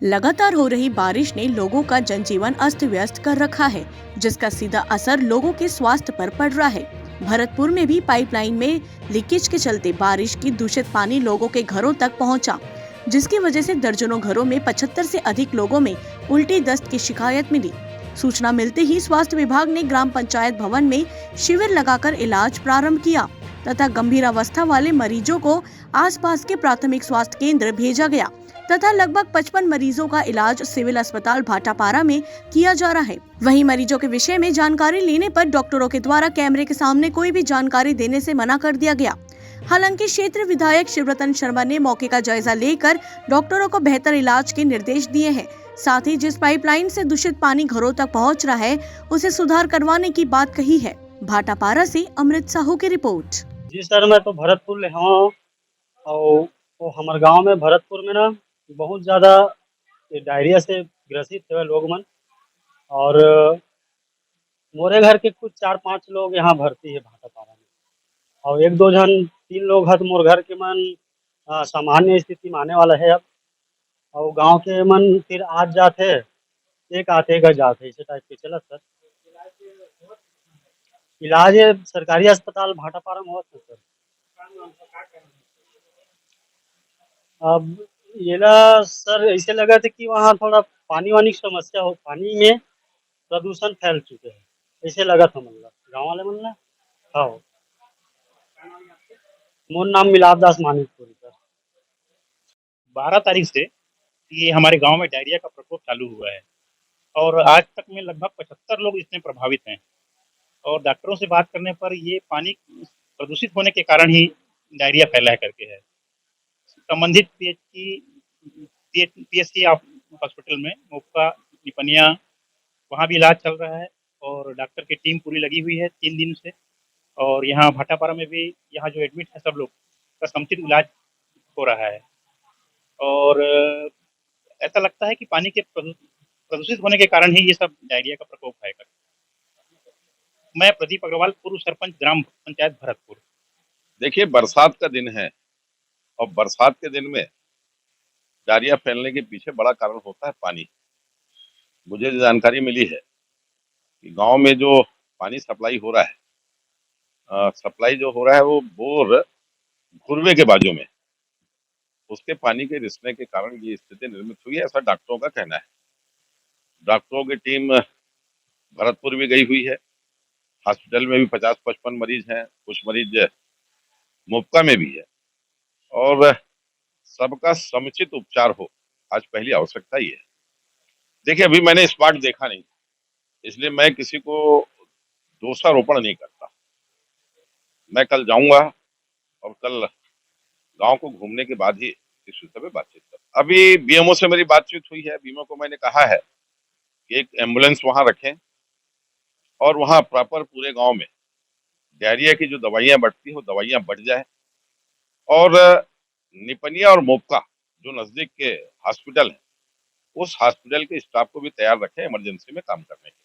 लगातार हो रही बारिश ने लोगों का जनजीवन अस्त व्यस्त कर रखा है, जिसका सीधा असर लोगों के स्वास्थ्य पर पड़ रहा है। भरतपुर में भी पाइपलाइन में लीकेज के चलते बारिश की दूषित पानी लोगों के घरों तक पहुंचा, जिसकी वजह से दर्जनों घरों में 75 से अधिक लोगों में उल्टी दस्त की शिकायत मिली। सूचना मिलते ही स्वास्थ्य विभाग ने ग्राम पंचायत भवन में शिविर लगाकर इलाज प्रारंभ किया तथा गंभीर अवस्था वाले मरीजों को आसपास के प्राथमिक स्वास्थ्य केंद्र भेजा गया तथा लगभग 55 मरीजों का इलाज सिविल अस्पताल भाटापारा में किया जा रहा है। वहीं मरीजों के विषय में जानकारी लेने पर डॉक्टरों के द्वारा कैमरे के सामने कोई भी जानकारी देने से मना कर दिया गया। हालांकि क्षेत्र विधायक शिवरतन शर्मा ने मौके का जायजा लेकर डॉक्टरों को बेहतर इलाज के निर्देश दिए हैं। साथ ही जिस पाइपलाइन से दूषित पानी घरों तक पहुंच रहा है, उसे सुधार करवाने की बात कही है। भाटापारा से अमृत साहू की रिपोर्ट। जी सर, मैं तो भरतपुर ले हूँ और वो हमारे गांव में भरतपुर में ना बहुत ज़्यादा ये डायरिया से ग्रसित है लोग मन। और मोरे घर के कुछ 4-5 लोग यहाँ भर्ती है भाटापारा में, और 1-2 जन 3 लोग हैं तो मोर घर के मन सामान्य स्थिति में आने वाला है अब। और गांव के मन फिर आज जाते, एक आते एक जाते, इसे टाइप के चला सर। इलाज है सरकारी अस्पताल भाटापारा में होता है सर। अब ये ना सर ऐसे लगा था कि वहाँ थोड़ा पानी वानी की समस्या हो, पानी में प्रदूषण फैल चुके हैं, ऐसे लगा था मतलब गाँव वाले मन ना। हाँ, मोर नाम मिलाप दास मानिकपुरी सर। 12 तारीख से ये हमारे गांव में डायरिया का प्रकोप चालू हुआ है और आज तक में लगभग 75 लोग इसमें प्रभावित हैं। और डॉक्टरों से बात करने पर ये पानी प्रदूषित होने के कारण ही डायरिया फैला है करके है। संबंधित पीएचसी हॉस्पिटल में मुफ्का निपनिया वहाँ भी इलाज चल रहा है और डॉक्टर की टीम पूरी लगी हुई है 3 दिन से। और यहाँ भाटापारा में भी यहाँ जो एडमिट है सब लोग का समुचित इलाज हो रहा है। और ऐसा लगता है कि पानी के प्रदूषित होने के कारण ही ये सब डायरिया का प्रकोप है। मैं प्रदीप अग्रवाल, पूर्व सरपंच ग्राम पंचायत भरतपुर। देखिए, बरसात का दिन है और बरसात के दिन में डायरिया फैलने के पीछे बड़ा कारण होता है पानी। मुझे जो जानकारी मिली है कि गांव में जो पानी सप्लाई हो रहा है, सप्लाई जो हो रहा है वो बोर घुरवे के बाजू में, उसके पानी के रिसने के कारण ये स्थिति निर्मित हुई है, ऐसा डॉक्टरों का कहना है। डॉक्टरों की टीम भरतपुर भी गई हुई है, हॉस्पिटल में भी 50-55 मरीज हैं, कुछ मरीज मुफ्का में भी है और सबका समुचित उपचार हो, आज पहली आवश्यकता ही है। देखिए, अभी मैंने स्पॉट देखा नहीं, इसलिए मैं किसी को दोषारोपण नहीं करता। मैं कल जाऊंगा और कल गांव को घूमने के बाद ही इस विषय पे बातचीत कर। अभी बीएमओ से मेरी बातचीत हुई है, बीएमओ को मैंने कहा है कि एक एम्बुलेंस वहां रखें और वहां प्रॉपर पूरे गांव में डायरिया की जो दवाइयां बढ़ती है वो दवाइयां बढ़ जाए। और निपनिया और मोपका जो नजदीक के हॉस्पिटल है, उस हॉस्पिटल के स्टाफ को भी तैयार रखें इमरजेंसी में काम करने के लिए।